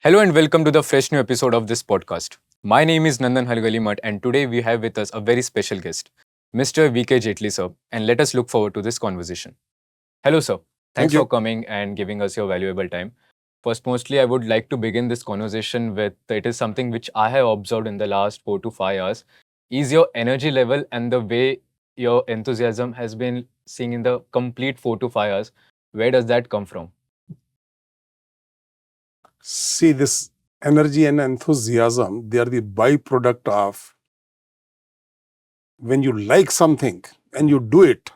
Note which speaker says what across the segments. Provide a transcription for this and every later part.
Speaker 1: Hello and welcome to the fresh new episode of this podcast. My name is Nandan Halgalimat and today we have with us a very special guest, Mr. VK Jetli sir, and let us look forward to this conversation. Hello sir,
Speaker 2: Thank
Speaker 1: thanks for
Speaker 2: you.
Speaker 1: coming and giving us your valuable time. First, mostly I would like to begin this conversation with it is something which I have observed in the last 4 to 5 hours. Is your energy level and the way your enthusiasm has been seen in the complete 4 to 5 hours? Where does that come from?
Speaker 2: See, this energy and enthusiasm, they are the byproduct of when you like something and you do it,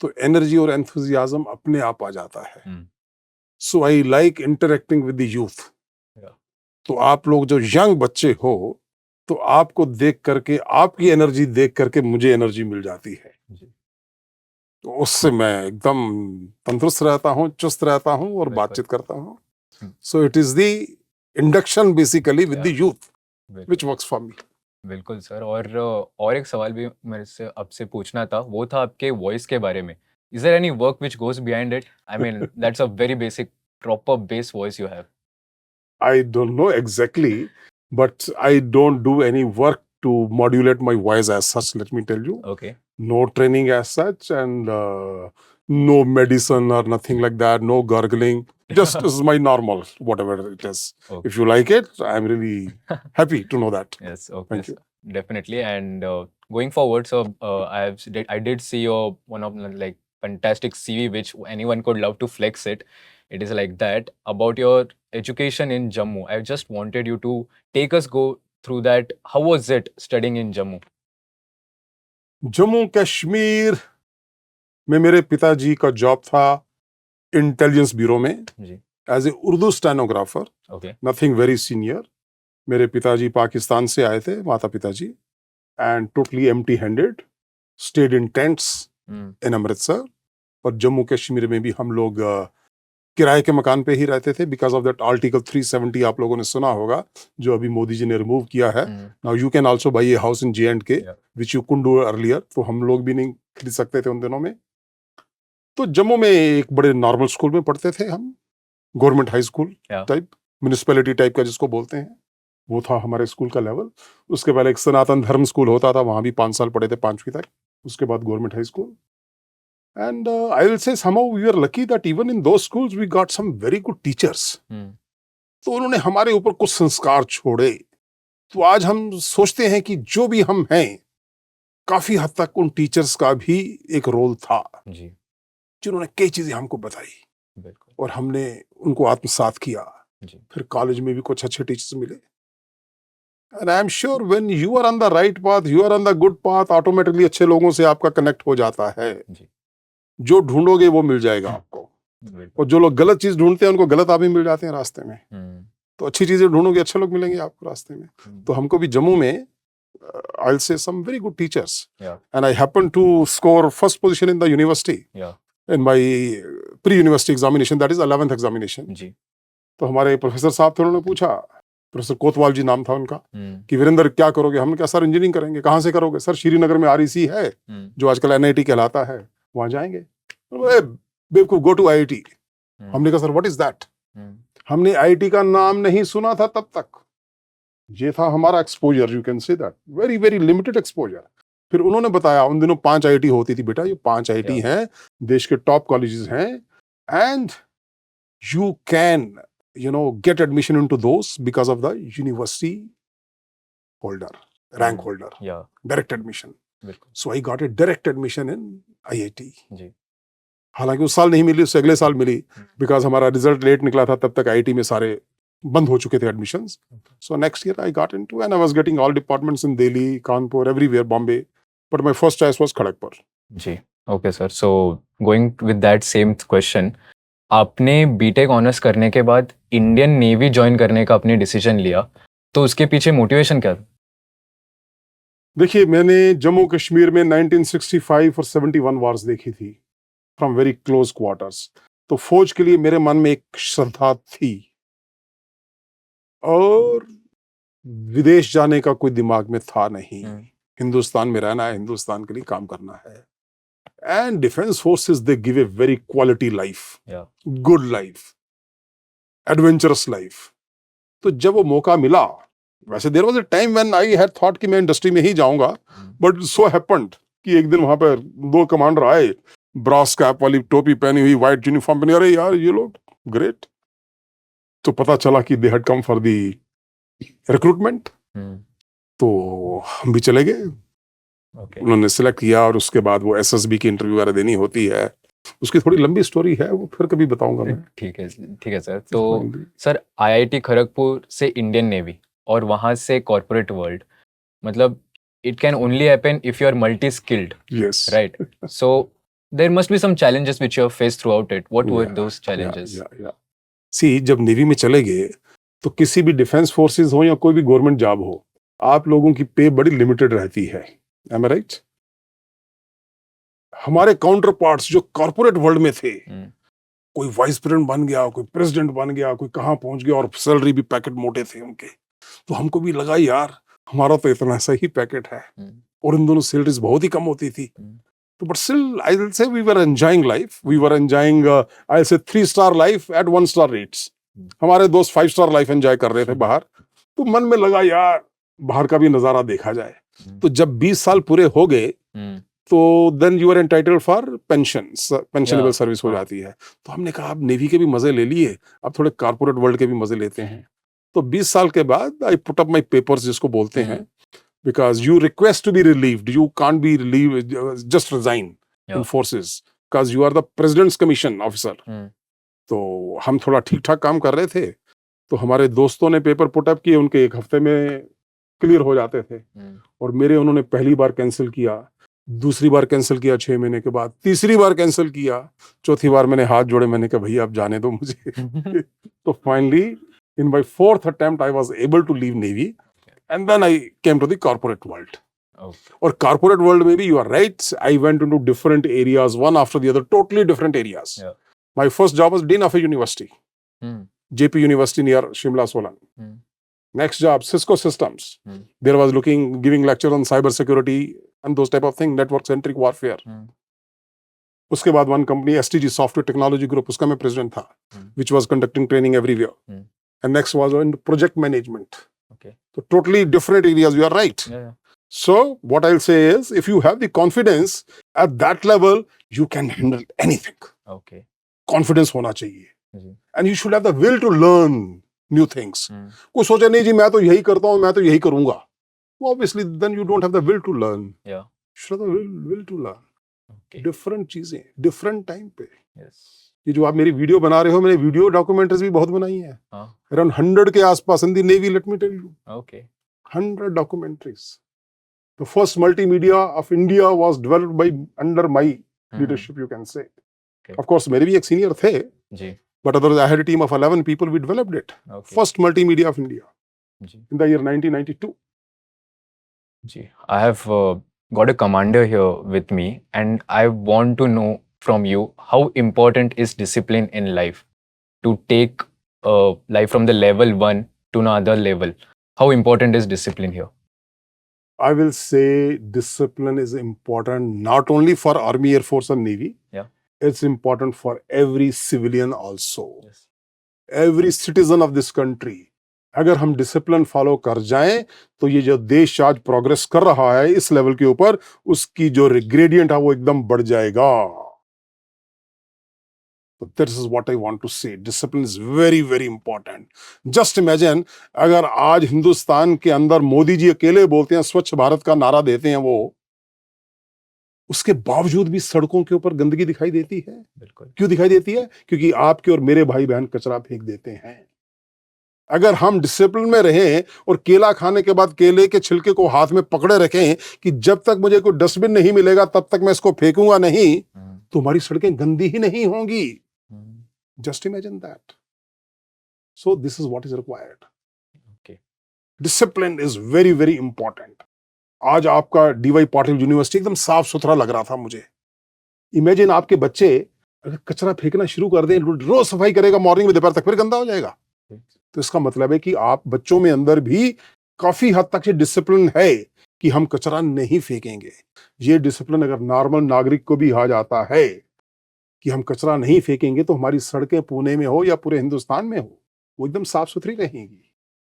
Speaker 2: तो energy और enthusiasm अपने आप आ जाता है.
Speaker 1: Hmm.
Speaker 2: So I like interacting with the youth.
Speaker 1: Yeah.
Speaker 2: तो आप लोग जो यंग बच्चे हो, तो आपको देख करके, आपकी एनर्जी देख करके मुझे एनर्जी मिल जाती है. तो उससे मैं एकदम तंदुरुस्त रहता हूँ, चुस्त रहता हूँ और
Speaker 1: बिल्कुल.
Speaker 2: बातचीत करता हूँ. So it is the induction basically with the youth which works for me.
Speaker 1: बिल्कुल सर और एक सवाल भी मेरे से आपसे पूछना था वो था आपके वॉइस के बारे में is there any work which goes behind it I mean that's a very basic proper base voice you have
Speaker 2: I don't know exactly, but I don't do any work to modulate my voice as such, let me tell you.
Speaker 1: Okay
Speaker 2: No training as such, and no medicine or nothing like that, no gargling. Just is my normal, whatever it is.
Speaker 1: Okay.
Speaker 2: If you like it, I'm really happy to know that.
Speaker 1: yes okay
Speaker 2: Thank you.
Speaker 1: definitely and going forward so I did see your one of like fantastic CV which anyone could love to flex it. It is like that about your education in Jammu. I just wanted you to take us go through that. How was it studying in Jammu?
Speaker 2: Jammu Kashmir में मेरे पिताजी का job था intelligence bureau में
Speaker 1: जी
Speaker 2: as a Urdu stenographer.
Speaker 1: okay
Speaker 2: nothing very senior. मेरे पिताजी पाकिस्तान से आए थे, माता पिताजी, and totally empty handed, stayed in tents in Amritsar. और जम्मू कश्मीर में भी हम लोग किराए के मकान पे ही रहते थे बिकॉज ऑफ दैट आर्टिकल 370 आप लोगों ने सुना होगा, जो अभी मोदी जी ने रिमूव किया है. Now you can also by a house in J&K which you could do earlier. तो हम लोग भी नहीं खरीद सकते थे उन दिनों में. तो जम्मू में एक बड़े नॉर्मल स्कूल में पढ़ते थे हम, government high school type, municipality type का जिसको बोलते हैं, वो था हमारे स्कूल का लेवल. उसके पहले एक सनातन धर्म स्कूल होता था, वहां भी 5 साल पढ़े थे, 5वीं तक. उसके बाद government high school. And I will say somehow we were lucky that even in those schools we got some very good teachers. तो उन्होंने हमारे ऊपर कुछ संस्कार छोड़े. तो आज हम सोचते हैं कि जो भी हम हैं, काफी हद तक उन टीचर्स का भी एक रोल था
Speaker 1: जी
Speaker 2: जिन्होंने कई चीजें हमको बताई
Speaker 1: बिल्कुल
Speaker 2: और हमने उनको आत्मसात किया.
Speaker 1: जी
Speaker 2: फिर कॉलेज में भी कुछ अच्छे टीचर्स मिले. And I'm sure when you are on the right path, you are on the good path, automatically अच्छे लोगों से आपका कनेक्ट हो जाता है.
Speaker 1: जी
Speaker 2: जो ढूंढोगे वो मिल जाएगा आपको.
Speaker 1: बिल्कुल
Speaker 2: और जो लोग गलत चीज ढूंढते हैं उनको गलत आदमी मिल जाते हैं रास्ते में. तो अच्छी चीजें ढूंढोगे, अच्छे लोग मिलेंगे आपको रास्ते में. तो हमको भी जम्मू में I'll say some very good teachers.
Speaker 1: Yeah.
Speaker 2: And I happened to score first position in the university
Speaker 1: Yeah.
Speaker 2: in my pre-university examination, that is 11th examination.
Speaker 1: जी
Speaker 2: तो हमारे प्रोफेसर साहब थे, उन्होंने पूछा, प्रोफेसर कोतवाल जी नाम था उनका, कि वीरेंद्र क्या करोगे. हमने कहा सर इंजीनियरिंग करेंगे. कहाँ से करोगे. सर श्रीनगर में REC है, जो आजकल NIT कहलाता है, वहां जाएंगे. बेवकूफ, गो टू IIT. हमने कहा सर व्हाट इज दैट. हमने IIT का नाम नहीं सुना था तब तक. ये था हमारा exposure, you can say that, very very limited exposure. फिर उन्होंने बताया, उन दिनों 5 IIT होती थी बेटा, ये 5 IIT हैं, देश के टॉप कॉलेजेस हैं, and you can get admission into those because of the university holder, rank holder,
Speaker 1: yeah
Speaker 2: direct admission.
Speaker 1: बिल्कुल
Speaker 2: So I got a direct admission in IIT.
Speaker 1: जी
Speaker 2: हालांकि उस साल नहीं मिली, उससे अगले साल मिली, बिकॉज हमारा रिजल्ट लेट निकला था. तब तक IIT में सारे बंद हो चुके थे admissions. So next year I got into, and I was getting all departments in Delhi, Kanpur, everywhere, Bombay, but my first choice was Kharagpur.
Speaker 1: जी okay sir so going with that same question आपने बीटेक ऑनर्स करने के बाद इंडियन नेवी ज्वाइन करने का अपने decision लिया तो उसके पीछे मोटिवेशन क्या था.
Speaker 2: देखिए, मैंने जम्मू कश्मीर में 1965 और 71 वार्स देखी थी फ्रॉम वेरी क्लोज क्वार्टर्स. तो फौज के लिए मेरे मन में एक श्रद्धा थी और विदेश जाने का कोई दिमाग में था नहीं. हिंदुस्तान में रहना है, हिंदुस्तान के लिए काम करना है. And defence forces they give a very quality life, good life, adventurous life. तो जब वो मौका मिला, वैसे there was a time when I had thought कि मैं इंडस्ट्री में ही जाऊंगा, बट सो हैपेंड कि एक दिन वहां पर दो कमांडर आए, ब्रॉस कैप वाली टोपी पहनी हुई, व्हाइट यूनिफॉर्म पहनी, अरे यार ये लोग ग्रेट। तो पता चला कि they had come for the recruitment. तो हम भी चले गए,
Speaker 1: ओके
Speaker 2: उन्होंने सिलेक्ट किया और उसके बाद वो एसएसबी की इंटरव्यू वगैरह देनी होती है। उसकी थोड़ी लंबी स्टोरी है, वो फिर कभी बताऊंगा मैं।
Speaker 1: ठीक है सर। तो सर आईआईटी खड़गपुर से इंडियन नेवी और वहां से कॉर्पोरेट वर्ल्ड, मतलब it can only happen if you are multi-skilled,
Speaker 2: Yes.
Speaker 1: right? So there must be some challenges which you have faced throughout it. What were those challenges?
Speaker 2: See, जब navy में चले गए तो किसी भी डिफेंस फोर्सेस हो या कोई भी गवर्नमेंट जॉब हो, आप लोगों की पे बड़ी लिमिटेड रहती है। Am I right? हमारे काउंटर पार्ट्स जो कॉर्पोरेट वर्ल्ड में थे, कोई वाइस प्रेसिडेंट बन गया, कोई प्रेसिडेंट बन गया, कोई कहाँ पहुंच गया, और सैलरी भी पैकेट मोटे थे उनके। तो हमको भी लगा यार हमारा तो इतना सा ही पैकेट है, और इन दोनों सैलरीज बहुत ही कम होती थी। तो but still I will say we were enjoying life, we were enjoying I say 3 star life at 1 star rates. हमारे दोस्त 5 स्टार लाइफ एंजॉय कर रहे थे बाहर। तो मन में लगा यार बाहर का भी नजारा देखा जाए। तो जब 20 साल पूरे हो गए तो then you are entitled for pensionable service हो जाती है। तो हमने कहा अब नेवी के भी मजे ले लिए, अब थोड़े कॉर्पोरेट वर्ल्ड के भी मजे लेते हैं। तो 20 साल के बाद I put up my papers, जिसको बोलते हैं, because you request to be relieved, you can't be relieve, just resign in forces because you are the president's commission officer. तो हम थोड़ा ठीक ठाक काम कर रहे थे, तो हमारे दोस्तों ने पेपर पुट अप किए, उनके 1 हफ्ते में क्लियर हो जाते थे, और मेरे उन्होंने पहली बार कैंसिल किया, दूसरी बार कैंसिल किया 6 महीने के बाद, तीसरी बार कैंसिल किया, चौथी बार मैंने हाथ जोड़े, मैंने कहा भैया अब जाने दो मुझे। तो finally in my 4th attempt I was able to leave Navy, and then I came to the corporate world. और corporate world में भी you are right, I went into different areas, one after the other, totally different areas. My first job was Dean of a university, JP University near Shimla, Solan. Next job, Cisco Systems. There was giving lecture on cyber security and those type of thing, network centric warfare. उसके बाद one company, STG Software Technology Group, उसका मैं president था, which was conducting training everywhere. And next was in project management. Okay. So totally different areas. You are right. So what I'll say is, if you have the confidence at that level, you can handle anything. Okay. Confidence होना चाहिए. And you should have the will to learn new things. कोई सोचे नहीं जी मैं तो यही करता हूँ, मैं तो यही करूँगा. Well, obviously, then you don't have the will to learn. Yeah. You should have the will to learn. Okay. Different चीजें, different time पे. Yes. ये जो आप मेरी वीडियो बना रहे हो, मैंने वीडियो डॉक्यूमेंट्रीज भी बहुत बनाई है, अराउंड 100 के आसपास in the navy, let me tell you. Okay, 100 documentaries. The first multimedia of India was developed by under my leadership, you can say. Of course मेरे भी एक सीनियर थे जी, but other I had a team of 11 people, we developed it. First multimedia of India in the year 1992
Speaker 1: जी। I have got a commander here with me, and I want to know from you how important is discipline in life to take life from the level 1 to another level. How important is discipline here?
Speaker 2: I will say discipline is important not only for Army, Air Force and Navy. Yeah. It's important for every civilian also. Yes. Every citizen of this country. अगर हम discipline follow कर जाएं तो ये जो देश आज progress कर रहा है इस लेवल के ऊपर, उसकी जो ग्रेडियंट है वो एकदम बढ़ जाएगा। So this is what I want to say. Discipline is very, very important. Just imagine, अगर आज हिंदुस्तान के अंदर मोदी जी अकेले बोलते हैं, स्वच्छ भारत का नारा देते हैं वो, उसके बावजूद भी सड़कों के ऊपर गंदगी दिखाई देती है। बिल्कुल। क्यों दिखाई देती है? क्योंकि आपके और मेरे भाई बहन कचरा फेंक देते हैं। अगर हम डिसिप्लिन में रहें और केला खाने के बाद केले के छिलके को हाथ में पकड़े रखें कि जब तक मुझे कोई डस्टबिन नहीं मिलेगा तब तक मैं इसको फेंकूंगा नहीं, तो हमारी सड़कें गंदी ही नहीं होंगी। Just imagine that. So this is what is required. Okay, discipline is very very important. आज आपका डीवाई पाटिल यूनिवर्सिटी एकदम साफ सुथरा लग रहा था मुझे। इमेजिन आपके बच्चे अगर कचरा फेंकना शुरू कर दें, रोज सफाई करेगा मॉर्निंग में, दोपहर तक फिर गंदा हो जाएगा। तो इसका मतलब है कि आप बच्चों में अंदर भी काफी हद तक ये डिसिप्लिन है कि हम कचरा नहीं फेंकेंगे। ये डिसिप्लिन अगर नॉर्मल नागरिक को भी आ जाता है कि हम कचरा नहीं फेंकेंगे, तो हमारी सड़कें पुणे में हो या पूरे हिंदुस्तान में हो, वो एकदम साफ सुथरी रहेंगी।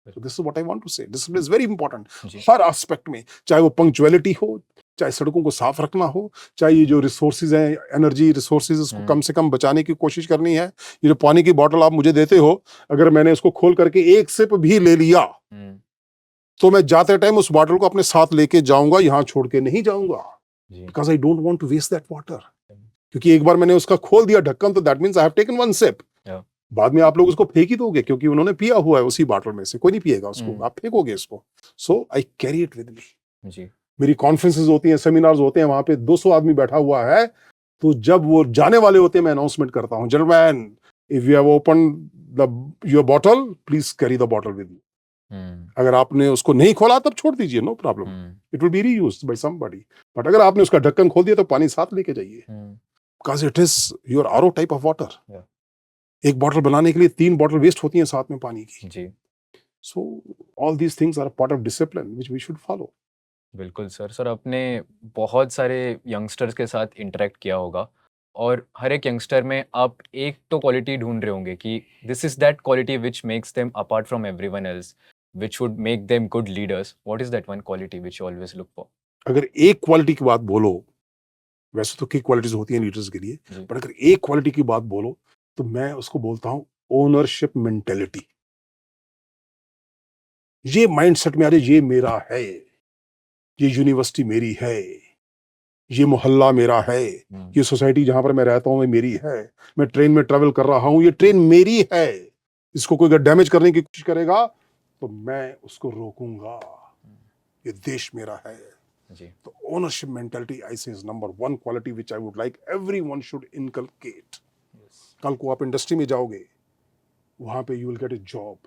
Speaker 2: So this is what I want to say. Discipline is very important.
Speaker 1: जी
Speaker 2: हर एस्पेक्ट में, चाहे वो पंक्चुअलिटी हो, चाहे सड़कों को साफ रखना हो, चाहे ये जो रिसोर्सेज हैं, एनर्जी रिसोर्सेज, उसको कम से कम बचाने की कोशिश करनी है. ये जो पानी की बोतल आप मुझे देते हो, अगर मैंने उसको खोल करके एक सिप भी ले लिया, तो मैं जाते टाइम उस बॉटल को अपने साथ लेके जाऊंगा, यहां छोड़ के नहीं जाऊंगा. Because I don't want to waste that water. क्योंकि एक बार मैंने उसका खोल दिया ढक्कन, तो that means I have taken one sip. बाद में आप लोग उसको फेंक ही दोगे, क्योंकि उन्होंने पिया हुआ है उसी बॉटल में से. कोई नहीं पिएगा उसको, आप फेंकोगे इसको. So I carry it with me.
Speaker 1: जी
Speaker 2: मेरी कॉन्फ्रेंसेस होती हैं, सेमिनार्स होते हैं, वहां पे 200 आदमी बैठा हुआ है. तो जब वो जाने वाले होते हैं, मैं अनाउंसमेंट करता हूं, gentleman, if you have open your bottle, please carry the bottle with you. अगर आपने उसको नहीं खोला तब छोड़ दीजिए, no problem, it will be reused by somebody. But अगर आपने उसका ढक्कन खोल दिया, तो पानी साथ लेके जाइए, because it is your RO type of water. एक बॉटल बनाने के लिए 3 बॉटल वेस्ट होती हैं साथ में पानी की.
Speaker 1: जी
Speaker 2: so all these things are part of discipline which we should follow.
Speaker 1: बिल्कुल सर. सर आपने बहुत सारे यंगस्टर्स के साथ इंटरेक्ट किया होगा, और हर एक यंगस्टर में आप एक तो क्वालिटी ढूंढ रहे होंगे कि this is that quality which makes them apart from everyone else, which would make them good leaders. What is that one quality which you always look for?
Speaker 2: अगर एक क्वालिटी की बात बोलो, वैसे तो कई क्वालिटीज होती हैं लीडर्स के लिए, पर अगर एक क्वालिटी की बात बोलो, तो मैं उसको बोलता हूं ओनरशिप मेंटेलिटी. ये माइंडसेट में आ जाए, ये मेरा है, ये यूनिवर्सिटी मेरी है, ये मोहल्ला मेरा है, ये सोसाइटी जहां पर मैं रहता हूं, ये मेरी है. मैं ट्रेन में ट्रेवल कर रहा हूं, ये ट्रेन मेरी है. इसको कोई अगर डैमेज करने की कोशिश करेगा, तो मैं उसको रोकूंगा. ये देश मेरा है. तो ownership mentality I say is number 1 quality which I would like everyone should inculcate. कल को आप इंडस्ट्री में जाओगे, वहां पे you will get a job.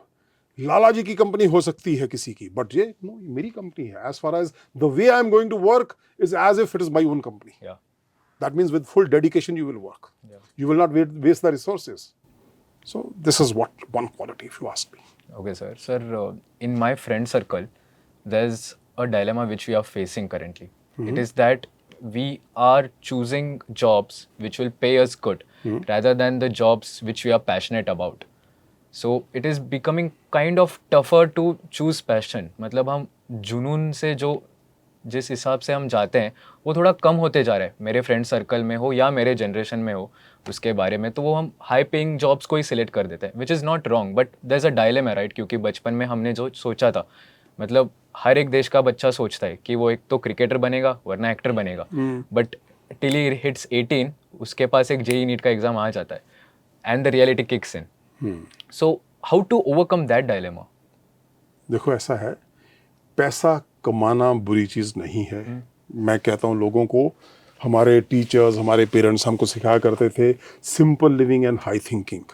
Speaker 2: Lala ji की कंपनी हो सकती है किसी की, बट ये नो, ये मेरी कंपनी है. As far as the way I am going to work is as if it is my own company. That means with full dedication you will work. You will not waste the resources. So this is one quality, if you ask me.
Speaker 1: Okay, sir. Sir, in my friend circle, there's a dilemma which we are facing currently. It is that we are choosing jobs which will pay us good rather than the jobs which we are passionate about. So it is becoming kind of tougher to choose passion. मतलब हम जुनून से जो जिस हिसाब से हम जाते हैं, वो थोड़ा कम होते जा रहा है. मेरे फ्रेंड सर्कल में हो या मेरे जनरेशन में हो उसके बारे में, तो वो हम हाई पेइंग जॉब्स को ही सिलेक्ट कर देते हैं, which is not wrong, but there is a dilemma, right? क्योंकि बचपन में हमने जो सोचा था, मतलब हर एक देश का बच्चा सोचता है कि वो एक तो क्रिकेटर बनेगा वरना एक्टर बनेगा, बट टिल ही हिट्स 18 उसके पास एक जेईई नीट का एग्जाम आ जाता है and the reality kicks in. So how to overcome that dilemma?
Speaker 2: देखो, ऐसा है, पैसा कमाना बुरी चीज नहीं है. मैं कहता हूं लोगों को, हमारे टीचर्स, हमारे पेरेंट्स हमको सिखाया करते थे simple living and high thinking.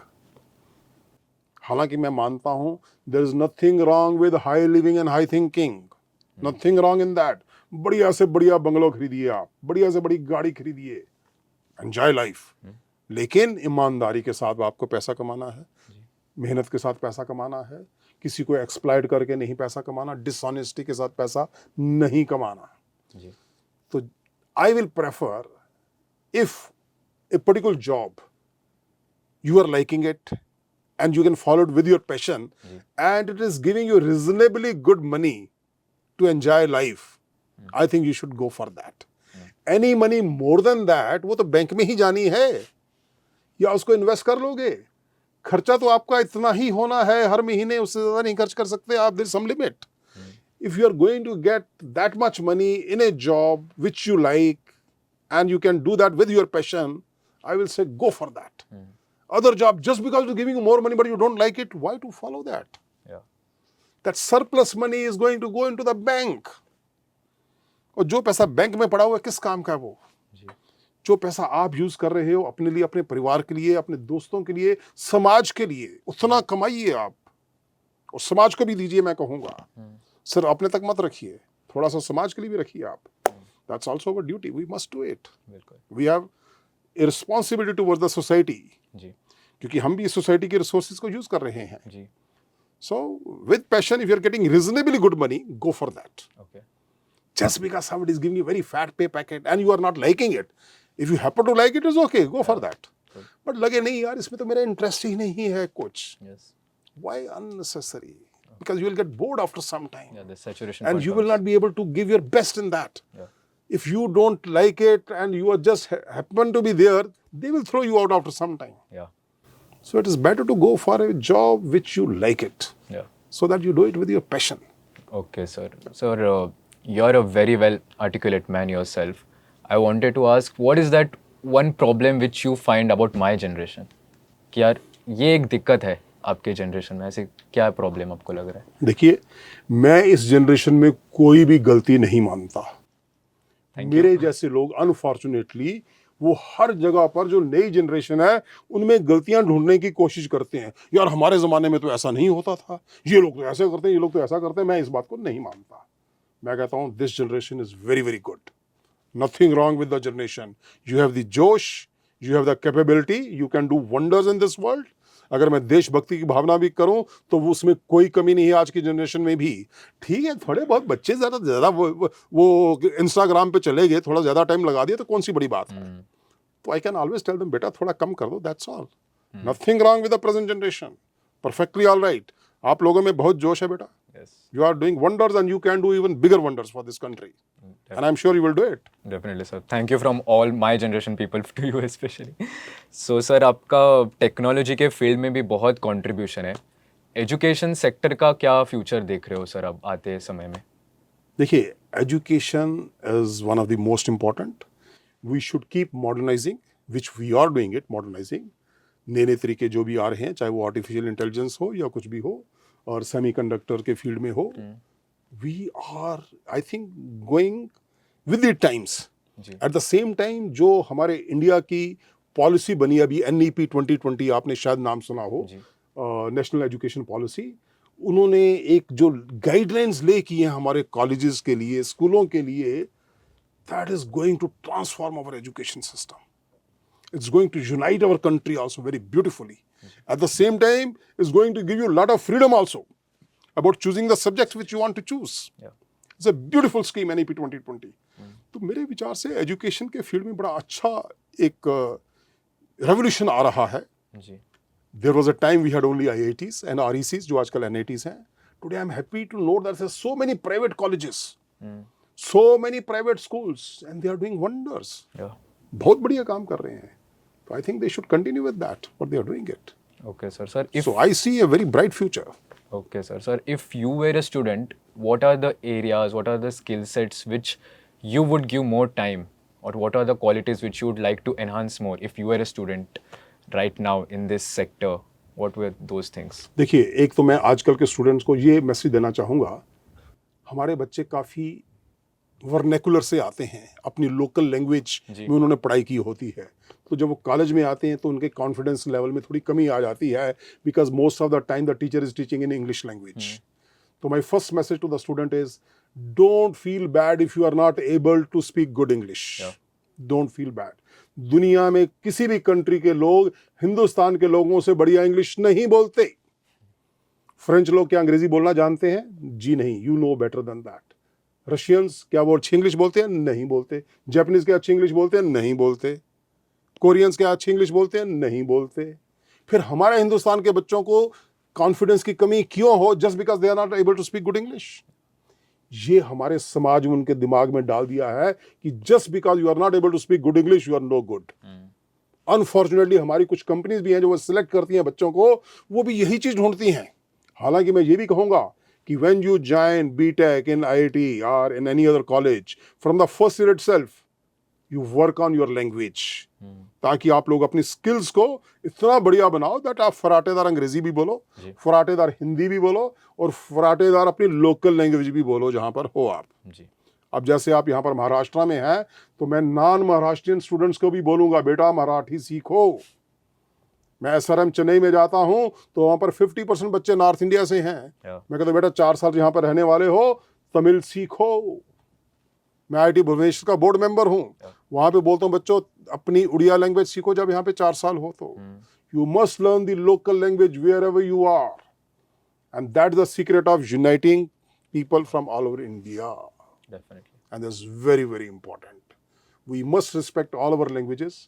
Speaker 2: हालांकि मैं मानता हूं there is nothing wrong with high living and high thinking, nothing wrong in that. बढ़िया से बढ़िया बंगलो खरीदिए आप, बढ़िया से बड़ी गाड़ी खरीदिए, एंजॉय लाइफ. लेकिन ईमानदारी के साथ आपको पैसा कमाना है, मेहनत के साथ पैसा कमाना है. किसी को एक्सप्लॉइट करके नहीं पैसा कमाना, डिसऑनेस्टी के साथ पैसा नहीं कमाना. तो I will prefer, if a particular job you are liking it and you can follow it with your passion and it is giving you reasonably good money to enjoy life, I think you should go for that. Any money more than that, वो तो bank में ही जानी है या उसको invest कर लोगे. खर्चा तो आपका इतना ही होना है हर महीने, उससे ज्यादा नहीं खर्च कर सकते आप. There is some limit. If you are going to get that much money in a job which you like and you can do that with your passion, I will say go for that. Other job, just because it's giving you more money but you don't like it, why to follow that? That surplus money is going to go into the bank. और जो पैसा bank में पड़ा हुआ है, किस काम का है वो? जो पैसा आप यूज कर रहे हो अपने लिए, अपने परिवार के लिए, अपने दोस्तों के लिए, समाज के लिए, उतना कमाइए आप और समाज को भी दीजिए. मैं कहूंगा सर अपने तक मत रखिए, थोड़ा सा समाज के लिए भी रखिए आप. That's also our duty. We must do it. We have a responsibility towards the society. क्योंकि हम भी सोसाइटी के रिसोर्सेज को यूज कर रहे हैं. So with passion, if you are getting reasonably good money, go for that. Just because somebody is giving you very fat pay packet and you are not liking it, if you happen to like it, it's okay, go for that. But लगे नहीं यार, इसमें तो मेरा interest ही नहीं है कुछ. Why unnecessary? because you will get bored after some time.
Speaker 1: Yeah, the saturation
Speaker 2: And
Speaker 1: point
Speaker 2: you will
Speaker 1: comes.
Speaker 2: not be able to give your best in that.
Speaker 1: Yeah.
Speaker 2: If you don't like it and you are just happen to be there, they will throw you out after some time.
Speaker 1: Yeah.
Speaker 2: So it is better to go for a job which you like it,
Speaker 1: Yeah.
Speaker 2: so that you do it with your passion.
Speaker 1: Okay, sir. Sir, you're a very well articulate man yourself. I wanted to ask, what is that one problem which you find about my generation? कि यार ये एक दिक्कत है आपके generation में, ऐसे क्या प्रॉब्लम आपको लग रहा है?
Speaker 2: देखिए, मैं इस जनरेशन में कोई भी गलती नहीं मानता. मेरे जैसे लोग अनफॉर्चुनेटली वो हर जगह पर जो नई जनरेशन है उनमें गलतियां ढूंढने की कोशिश करते हैं. यार हमारे ज़माने में तो ऐसा नहीं होता था, ये लोग तो ऐसे करते हैं, ये लोग तो ऐसा करते हैं. मैं इस बात को नहीं मानता. मैं कहता हूँ this generation is very very good. Nothing wrong with the generation. You have the josh, you have the capability, you can do wonders in this world. अगर मैं देशभक्ति की भावना भी करूं तो उसमें कोई कमी नहीं है आज की जनरेशन में भी. ठीक है, थोड़े बहुत बच्चे ज़्यादा वो इंस्टाग्राम पे चले गए, थोड़ा ज़्यादा टाइम लगा दिया तो कौन सी बड़ी बात है. तो I can always tell them, बेटा थोड़ा कम कर दो, that's all. Nothing wrong with the present generation. Perfectly all right. आप लोगों में बहुत जोश है बेटा.
Speaker 1: Yes.
Speaker 2: You are doing wonders and you can do even bigger wonders for this country. And I'm sure you will do it.
Speaker 1: Definitely, sir. Thank you from all my generation people to you especially. So, sir, आपका technology के field में भी बहुत contribution है. Education sector का क्या future देख रहे हो सर अब आते समय में?
Speaker 2: देखिए, education is one of the most important. We should keep modernising, which we are doing it. Modernising नए नए तरीके जो भी आ रहे हैं, चाहे वो आर्टिफिशियल इंटेलिजेंस हो या कुछ भी हो, और सेमीकंडक्टर के फील्ड में हो. We are, I think, going with the times. At the same time जो हमारे इंडिया की पॉलिसी बनी अभी NEP 2020, आपने शायद नाम सुना हो, नेशनल एजुकेशन पॉलिसी. उन्होंने एक जो गाइडलाइंस ले की हैं हमारे कॉलेजेस के लिए, स्कूलों के लिए, that is going to transform our education system. It's going to unite our country also very beautifully. At the same time, it's going to give you a lot of freedom also about choosing the subjects which you want to choose.
Speaker 1: Yeah.
Speaker 2: It's a beautiful scheme, NEP 2020. तो मेरे विचार से education के field में बड़ा अच्छा एक revolution आ रहा है.
Speaker 1: जी.
Speaker 2: There was a time we had only IITs and RECs, जो आजकल NITs हैं. Today I'm happy to note that there are so many private colleges, so many private schools, and they are doing wonders.
Speaker 1: Yeah.
Speaker 2: बहुत बढ़िया काम कर रहे हैं. So I think they should continue with that, what they are doing it.
Speaker 1: Okay, sir. Sir, if
Speaker 2: So I see a very bright future.
Speaker 1: okay, sir. Sir, if you were a student, what are the areas, what are the skill sets which you would give more time, or what are the qualities which you would like to enhance more if you were a student right now in this sector? What were those things?
Speaker 2: देखिए, एक तो मैं आजकल के students को ये message देना चाहूँगा, हमारे बच्चे काफ़ी वर्नेकुलर से आते हैं, अपनी लोकल लैंग्वेज में उन्होंने पढ़ाई की होती है. तो जब वो कॉलेज में आते हैं तो उनके कॉन्फिडेंस लेवल में थोड़ी कमी आ जाती है, because most of the time the teacher is teaching in English language. तो my first message to the student is, don't feel bad if you are not able to speak good English. Don't feel bad. दुनिया में किसी भी country के लोग हिंदुस्तान के लोगों से बढ़िया इंग्लिश नहीं बोलते. फ्रेंच लोग क्या अंग्रेजी बोलना जानते हैं? जी नहीं. You know better than that. Russians क्या वो अच्छी इंग्लिश बोलते हैं? नहीं बोलते. जापानीज क्या अच्छी इंग्लिश बोलते हैं? नहीं बोलते. कोरियंस क्या अच्छी इंग्लिश बोलते हैं? नहीं बोलते. फिर हमारे हिंदुस्तान के बच्चों को कॉन्फिडेंस की कमी क्यों हो? Just because they are not able to speak good English. ये हमारे समाज में उनके दिमाग में डाल दिया है कि just because you are not able to speak good English you are no good. Unfortunately हमारी कुछ कंपनीज भी हैं जो वो सिलेक्ट करती हैं बच्चों को, वो भी यही चीज ढूंढती हैं. हालांकि मैं ये भी कहूंगा कि when you join BTech in IIT or in any other college, from the first year itself, you work on your language. ताकि आप लोग अपनी स्किल्स को इतना बढ़िया बनाओ दैट आप फराटेदार अंग्रेजी भी बोलो, फराटेदार हिंदी भी बोलो, और फराटेदार अपनी लोकल लैंग्वेज भी बोलो जहां पर हो आप. अब जैसे आप यहाँ पर महाराष्ट्र में हैं, तो मैं नॉन महाराष्ट्रियन स्टूडेंट्स को भी बोलूंगा, बेटा मराठी सीखो. मैं SRM चेन्नई में जाता हूं तो वहां पर 50% बच्चे नॉर्थ इंडिया से हैं. मैं कहता हूं बेटा 4 साल यहाँ पर रहने वाले हो, तमिल सीखो. मैं IIT भुवनेश्वर का बोर्ड मेंबर हूं. वहां पे बोलता हूं बच्चों अपनी उड़िया लैंग्वेज सीखो जब यहाँ पे 4 साल हो तो. You must learn the local language wherever you are, and that is the secret of uniting people from all over India.
Speaker 1: Definitely.
Speaker 2: And that's very very important. We must respect all our languages.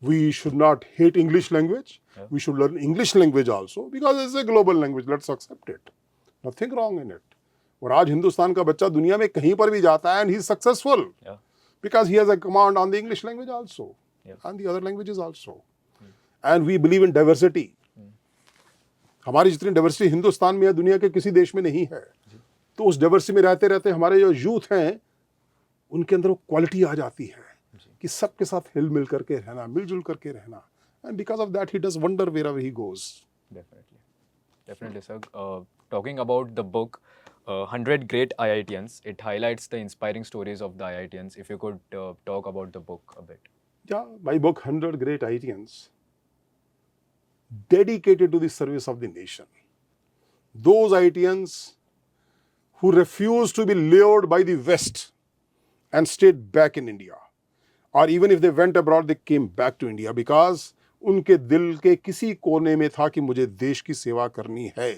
Speaker 2: We should not hate English language. We should learn English language also because it's a global language. Let's accept it. Nothing wrong in it. और आज हिंदुस्तान का बच्चा दुनिया में कहीं पर भी जाता है and he is successful
Speaker 1: Yeah.
Speaker 2: Because he has a command on the English language also
Speaker 1: Yes.
Speaker 2: And the other languages also. And we believe in diversity. हमारी जितनी डाइवर्सिटी हिंदुस्तान में है दुनिया के किसी देश में नहीं है। तो उस डाइवर्सिटी में रहते रहते हमारे जो यूथ हैं उनके अंदर वो क्वालिटी आ जाती है कि सबके साथ हिल मिल करके रहना, मिलजुल करके रहना। And because of that he does wonder wherever he goes.
Speaker 1: Definitely. Definitely, sir. Talking about the book, 100 Great IITians, it highlights the inspiring stories of the IITians. If you could talk about the book a bit.
Speaker 2: Yeah, my book 100 Great IITians, dedicated to the service of the nation. Those IITians who refused to be lured by the West and stayed back in India. Or even if they went abroad, they came back to India because उनके दिल के किसी कोने में था कि मुझे देश की सेवा करनी है।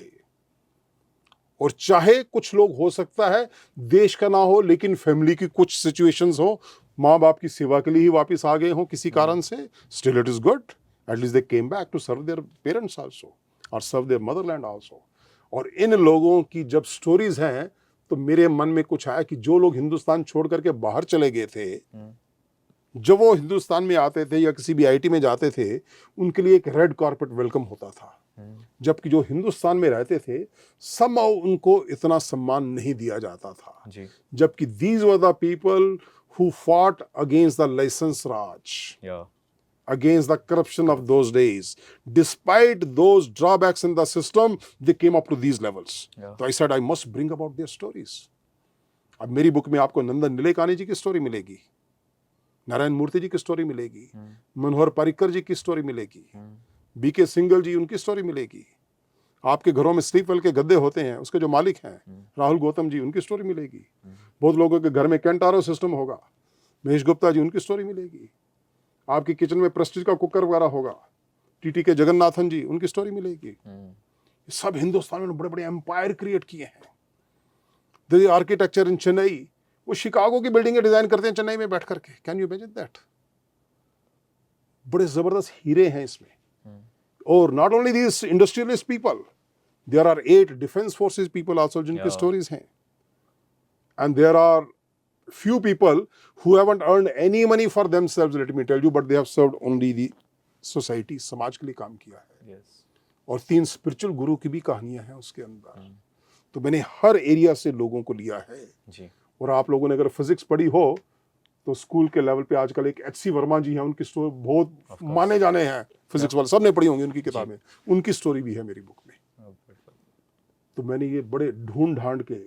Speaker 2: और चाहे कुछ लोग हो सकता है देश का ना हो लेकिन फैमिली की कुछ सिचुएशंस हो, माँ बाप की सेवा के लिए ही वापस आ गए हों किसी कारण से, still it is good, at least they came back to serve their parents also और सर्व देयर मदरलैंड आल्सो। और इन लोगों की जब स्टोरीज हैं तो मेरे मन में कुछ आया कि जो लोग हिंदुस्तान छोड़ करके बाहर चले गए थे, जब वो हिंदुस्तान में आते थे या किसी भी आईटी में जाते थे, उनके लिए एक रेड कारपेट वेलकम होता था। जबकि जो हिंदुस्तान में रहते थे somehow उनको इतना सम्मान नहीं दिया जाता था। जबकि these were the people who fought against the license Raj, against the corruption of those days. Despite those drawbacks in the system, they came up to these levels. So I said I must bring about their stories. अब मेरी book में आपको नंदन नीलेकानी जी की story मिलेगी, नारायण मूर्ति जी की story मिलेगी, मनोहर पर्रिकर जी की story मिलेगी, बीके सिंगल जी उनकी स्टोरी मिलेगी। आपके घरों में स्लीपवेल के गद्दे होते हैं, उसके जो मालिक हैं राहुल गौतम जी, उनकी स्टोरी मिलेगी। बहुत लोगों के घर में कैंटारो सिस्टम होगा, महेश गुप्ता जी, उनकी स्टोरी मिलेगी। आपकी किचन में प्रेस्टीज का कुकर वगैरह होगा, टीटी के जगन्नाथन जी, उनकी स्टोरी मिलेगी। सब हिंदुस्तान में बड़े बड़े एम्पायर क्रिएट किए हैं। द आर्किटेक्चर इन चेन्नई, वो शिकागो की बिल्डिंगें डिजाइन करते हैं चेन्नई में बैठ करके। Can you imagine that? बड़े जबरदस्त हीरे हैं इसमें। और not only these industrialist people, there are 8 defence forces people also जिनकी स्टोरीज हैं। And there are few people who haven't earned any money for themselves, let me tell you, but they have served only the society, समाज के लिए काम किया है। और 3 spiritual गुरु की भी कहानियां हैं उसके अंदर। तो मैंने हर एरिया से लोगों को लिया है जी। और आप लोगों ने अगर फिजिक्स पढ़ी हो तो स्कूल के लेवल पे आजकल एक एच.सी. वर्मा जी हैं, उनकी स्टोरी बहुत माने जाने हैं, फिजिक्स वाले सबने पढ़ी होंगी उनकी किताबें, उनकी स्टोरी भी है मेरी बुक में। तो मैंने ये बड़े ढूंढ ढांड के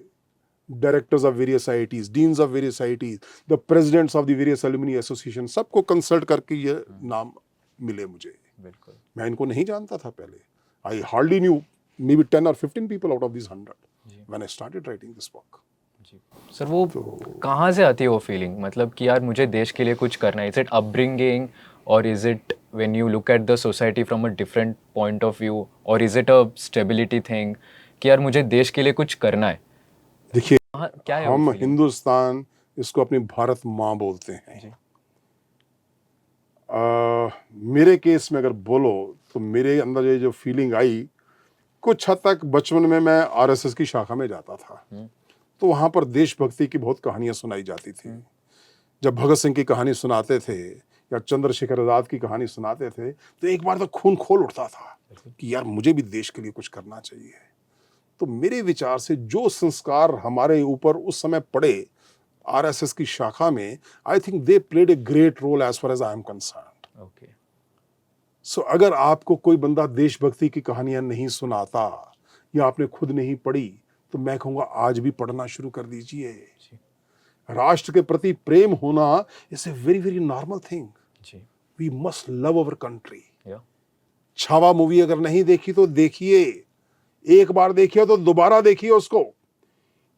Speaker 2: directors of various IITs, deans of various IITs, the presidents of the various alumni association, सबको कंसल्ट करके ये नाम मिले मुझे। बिल्कुल, मैं इनको नहीं जानता था पहले। I hardly new may be 10 or 15 people out of these 100 when I started writing this book.
Speaker 1: Sir वो कहाँ से आती है वो फीलिंग, मतलब कि यार मुझे देश के लिए कुछ करना है? इज इट अपब्रिंगिंग और is it when you look at the society from a different point of view, और is it a stability thing कि यार मुझे देश के लिए कुछ करना है?
Speaker 2: देखिए,
Speaker 1: क्या है
Speaker 2: हम हिंदुस्तान इसको अपनी भारत माँ बोलते हैं। मेरे केस में अगर बोलो तो मेरे अंदर ये जो फीलिंग आई, कुछ हद तक बचपन में मैं आरएसएस की शाखा में जाता था, तो वहाँ पर देशभक्ति की बहुत कहानियाँ सुनाई जाती थी। जब भगत सिंह की कहानी सुनाते थे या चंद्रशेखर आजाद की कहानी सुनाते थे तो एक बार तो खून खोल उठता था कि यार मुझे भी देश के लिए कुछ करना चाहिए। तो मेरे विचार से जो संस्कार हमारे ऊपर उस समय पड़े आरएसएस की शाखा में, I think they played a great role as far as I am concerned. Okay, so अगर आपको कोई बंदा देशभक्ति की कहानियां नहीं सुनाता या आपने खुद नहीं पढ़ी तो मैं कहूँगा आज भी पढ़ना शुरू कर दीजिए। राष्ट्र के प्रति प्रेम होना is a very very normal thing. We must love our country. Chhaava movie अगर नहीं देखी तो देखिए, एक बार देखिए तो दोबारा देखिए उसको,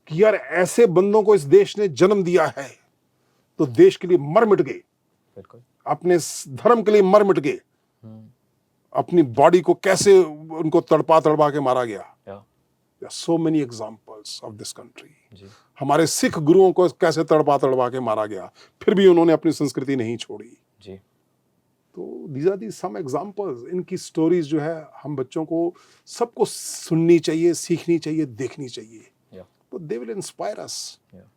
Speaker 2: कि यार ऐसे बंदों को इस देश ने जन्म दिया है तो देश के लिए मर मिट गए, अपने धर्म के लिए मर मिट गए, अपनी बॉडी को कैसे उनको तड़पा तड़पा के मारा गया। so many examples of this country। हमारे सिख गुरुओं को कैसे तड़पा तड़पा के मारा गया, फिर भी उन्होंने अपनी संस्कृति नहीं छोड़ी। तो these are the some examples. इनकी स्टोरीज जो है हम बच्चों को सबको सुननी चाहिए, सीखनी चाहिए, देखनी चाहिए.
Speaker 1: Yeah.
Speaker 2: तो they will inspire us.
Speaker 1: Yeah.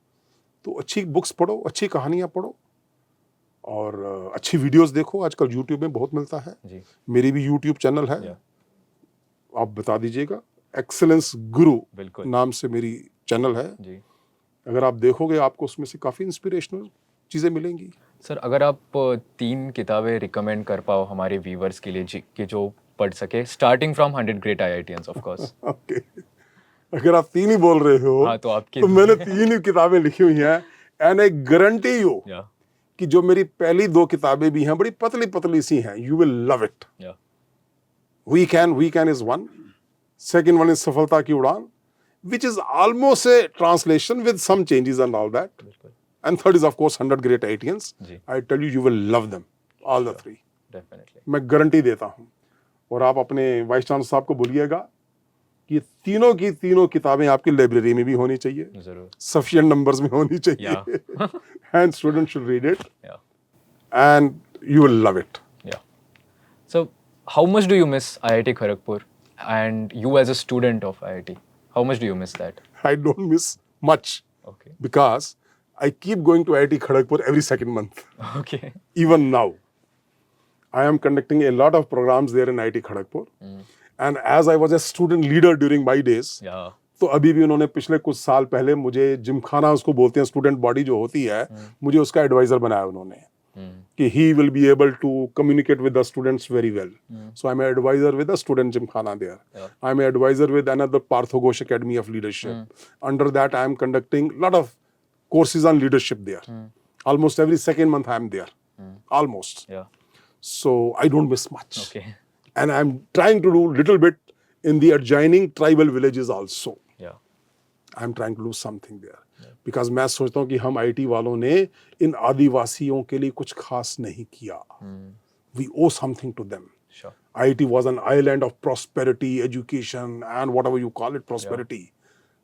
Speaker 2: तो अच्छी बुक्स पढ़ो, अच्छी कहानियां पढ़ो और अच्छी वीडियोस देखो. आजकल यूट्यूब में बहुत मिलता है.
Speaker 1: जी.
Speaker 2: मेरी भी यूट्यूब चैनल है.
Speaker 1: Yeah.
Speaker 2: आप बता दीजिएगा, एक्सेलेंस गुरु
Speaker 1: बिल्कुल.
Speaker 2: नाम से मेरी चैनल है.
Speaker 1: जी.
Speaker 2: अगर आप देखोगे आपको उसमें से काफ़ी इंस्पिरेशनल चीज़ें मिलेंगी.
Speaker 1: सर, अगर आप 3 किताबें रिकमेंड कर पाओ हमारे व्यूवर्स के लिए जी, कि जो पढ़ सके, starting from 100 great IITians of course.
Speaker 2: Okay, अगर आप 3 ही बोल रहे हो,
Speaker 1: हाँ, तो आपकी
Speaker 2: तो मैंने 3 ही किताबें लिखी हुई हैं. एंड आई गारंटी यू
Speaker 1: या
Speaker 2: कि जो मेरी पहली 2 किताबें भी हैं, बड़ी पतली पतली सी हैं. You will love it.
Speaker 1: या
Speaker 2: we can is one. Second one is सफलता की उड़ान, which is almost a translation with some changes and all that.
Speaker 1: बिल्कुल.
Speaker 2: And third is of course 100 Great IITians.
Speaker 1: जी.
Speaker 2: I tell you, you will love them, all the 3.
Speaker 1: Definitely.
Speaker 2: मैं guarantee देता हूँ. और आप अपने वाइस चांसलर साहब को बोलिएगा कि तीनों की तीनों किताबें आपकी लाइब्रेरी में भी होनी चाहिए,
Speaker 1: जरूर.
Speaker 2: सफिशिएंट नंबर्स में होनी चाहिए. And students should read it.
Speaker 1: Yeah.
Speaker 2: And you will love it.
Speaker 1: Yeah. So, how much do you miss IIT Kharagpur and you as a student of IIT? How much do you miss that?
Speaker 2: I don't miss much
Speaker 1: Okay.
Speaker 2: because I keep going to IIT Kharagpur every second month.
Speaker 1: Okay.
Speaker 2: Even now, I am conducting a lot of programs there in IIT Kharagpur. And as I was a student leader during my days,
Speaker 1: Yeah.
Speaker 2: तो अभी भी उन्होंने पिछले कुछ साल पहले मुझे जिमखाना उसको बोलते हैं, स्टूडेंट बॉडी जो होती है, मुझे उसका एडवाइजर बनाया उन्होंने कि he will be able to communicate with the students very well. So I'm an advisor with the student Gymkhana there.
Speaker 1: Yeah.
Speaker 2: I'm an advisor with another Partho Ghosh Academy of Leadership. Under that, I am conducting a lot of courses on leadership there. Almost every second month I am there. Almost.
Speaker 1: Yeah.
Speaker 2: So I don't miss much.
Speaker 1: Okay.
Speaker 2: And I'm trying to do little bit in the adjoining tribal villages also.
Speaker 1: Yeah.
Speaker 2: I'm trying to do something there. Because मैं सोचता हूँ कि हम IT वालों ने इन आदिवासियों के लिए कुछ खास नहीं किया. We owe something to them.
Speaker 1: Sure.
Speaker 2: IT was an island of prosperity, education and whatever you call it, prosperity.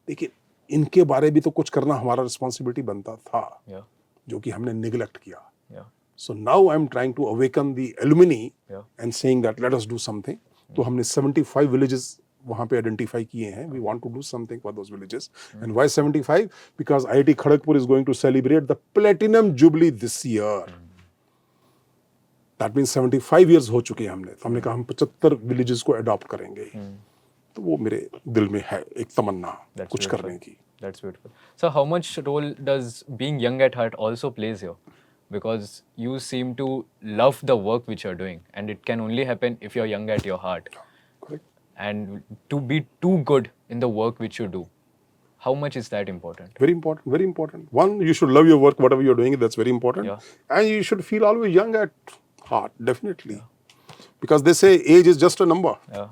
Speaker 2: देखिए, इनके बारे भी तो कुछ करना हमारा रिस्पॉन्सिबिलिटी बनता था,
Speaker 1: Yeah.
Speaker 2: जो कि हमने निगलेक्ट किया.
Speaker 1: Yeah.
Speaker 2: So now I'm trying to awaken the alumni
Speaker 1: Yeah.
Speaker 2: and saying that let us do something. तो हमने 75 villages वहाँ पे आइडेंटिफाई किए हैं. We want to do something for those villages. And why 75? Because IIT Kharagpur is going to celebrate the Platinum Jubilee this year. That means 75 years हो चुके हैं हमने. तो हमने कहा हम 75 villages को adopt करेंगे. तो वो मेरे दिल में है एक तमन्ना
Speaker 1: That's
Speaker 2: कुछ
Speaker 1: beautiful.
Speaker 2: करने की.
Speaker 1: That's beautiful. So, how much role does being young at heart also plays here? Because you seem to love the work which you're doing, and it can only happen if you're young at your heart.
Speaker 2: Correct.
Speaker 1: And to be too good in the work which you do, how much is that important?
Speaker 2: Very important, very important. One, you should love your work, whatever you're doing, that's very important.
Speaker 1: Yeah.
Speaker 2: And you should feel always young at heart, definitely. Because they say age is just a number.
Speaker 1: Yeah.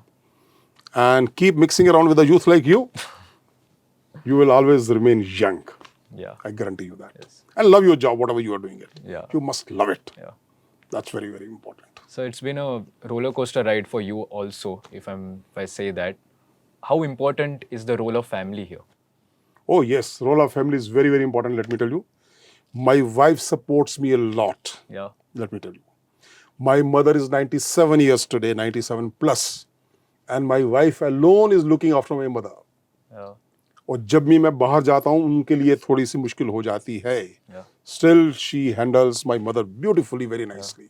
Speaker 2: And keep mixing around with a youth like you, you will always remain young.
Speaker 1: Yeah.
Speaker 2: I guarantee you that.
Speaker 1: Yes.
Speaker 2: And love your job, whatever you are doing it.
Speaker 1: Yeah.
Speaker 2: You must love it.
Speaker 1: Yeah.
Speaker 2: That's very, very important.
Speaker 1: So it's been a roller coaster ride for you also, if I say that. How important is the role of family here?
Speaker 2: Oh, yes. Role of family is very, very important, let me tell you. My wife supports me a lot.
Speaker 1: Yeah.
Speaker 2: Let me tell you. My mother is 97 years today, 97 plus. And my wife alone is looking after my mother.
Speaker 1: Yeah.
Speaker 2: और जब भी मैं बाहर जाता हूँ उनके लिए थोड़ी सी मुश्किल हो जाती है.
Speaker 1: Yeah.
Speaker 2: Still she handles my mother beautifully, very nicely.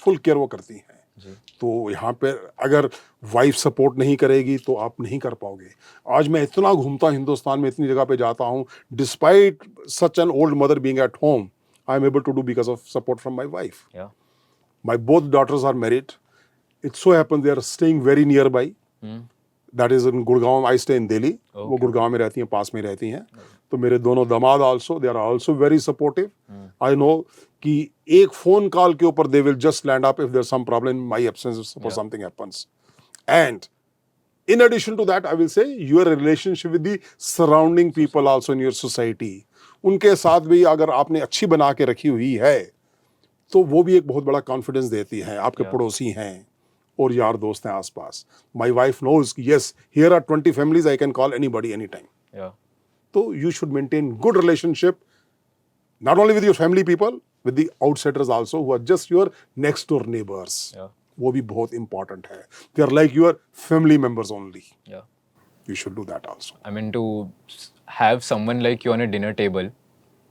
Speaker 2: Full care वो करती हैं. तो यहाँ पे अगर वाइफ सपोर्ट नहीं करेगी तो आप नहीं कर पाओगे. आज मैं इतना घूमता हिंदुस्तान में, इतनी जगह पे जाता हूँ. Despite such an old mother being at home, I am able to do because of support from my wife.
Speaker 1: Yeah.
Speaker 2: My both daughters are married. It so happens they are staying very nearby. That is in Gurgaon. I stay in Delhi.
Speaker 1: Okay.
Speaker 2: वो गुड़गांव में रहती हैं, पास में रहती हैं. तो मेरे दोनों दामाद also, they are also very supportive. I know कि एक phone call के ऊपर they will just land up if there's some problem in my absence, if suppose something happens. And in addition to that, I will say your relationship with the surrounding people also in your society. उनके साथ भी अगर आपने अच्छी बना के रखी हुई है, तो वो भी एक बहुत बड़ा कॉन्फिडेंस देती है. आपके पड़ोसी हैं और यार दोस्त हैं आसपास. My wife knows yes here are 20 families, I can call anybody any time.
Speaker 1: Yeah.
Speaker 2: तो you should maintain good relationship not only with your family people with the outsiders also who are just your next door neighbors.
Speaker 1: Yeah.
Speaker 2: वो भी बहुत important है. They are like your family members only.
Speaker 1: Yeah.
Speaker 2: You should do that also.
Speaker 1: I mean, to have someone like you on a dinner table,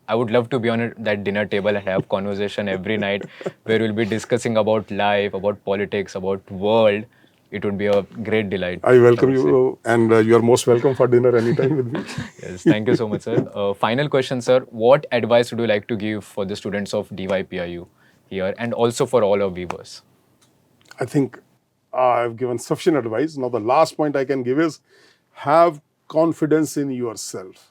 Speaker 1: I would love to be on that dinner table and have conversation every night where we'll be discussing about life, about politics, about world. It would be a great delight.
Speaker 2: I welcome
Speaker 1: would say.
Speaker 2: you, and you are most welcome for dinner anytime with me.
Speaker 1: Yes, thank you so much, sir. Final question, sir. What advice would you like to give for the students of DYPIU here and also for all our viewers?
Speaker 2: I think I've given sufficient advice. Now, the last point I can give is have confidence in yourself.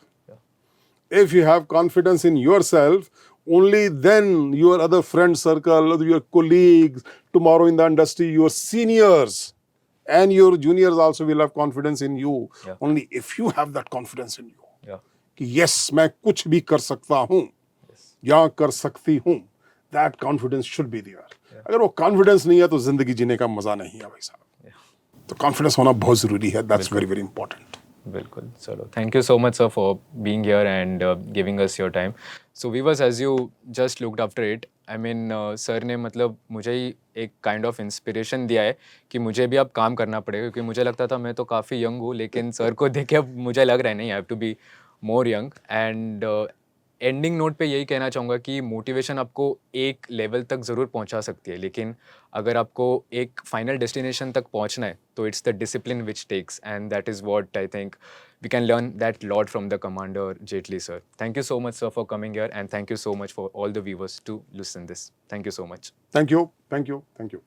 Speaker 2: If you have confidence in yourself, only then your other friend circle, your colleagues, tomorrow in the industry, your seniors and your juniors also will have confidence in you.
Speaker 1: Yeah.
Speaker 2: Only if you have that confidence in you.
Speaker 1: Yeah.
Speaker 2: कि yes, मैं कुछ भी कर सकता हूँ या कर सकती हूँ. That confidence should be there. अगर वो confidence नहीं है तो जिंदगी जीने का मजा नहीं है भाई साहब. तो confidence होना बहुत जरूरी है. That's very, very important.
Speaker 1: Bilkul. Chalo. Thank you so much, sir, for being here and giving us your time. So viewers, as you just looked after it, I mean, sir ने मतलब मुझे ही एक kind of inspiration दिया है कि मुझे भी अब काम करना पड़ेगा, क्योंकि मुझे लगता था मैं तो काफ़ी यंग हूँ, लेकिन सर को देख के अब मुझे लग रहा है नहीं, I have to be more young. And ending note पे यही कहना चाहूँगा कि मोटिवेशन आपको एक लेवल तक ज़रूर पहुँचा सकती है, लेकिन अगर आपको एक फाइनल डेस्टिनेशन तक पहुँचना है तो it's the discipline which takes, and that is what I think we can learn that lot from the commander Jetli sir. Thank you so much, sir, for coming here, and thank you so much for all the viewers to listen this. Thank you so much.
Speaker 2: Thank you. Thank you. Thank you.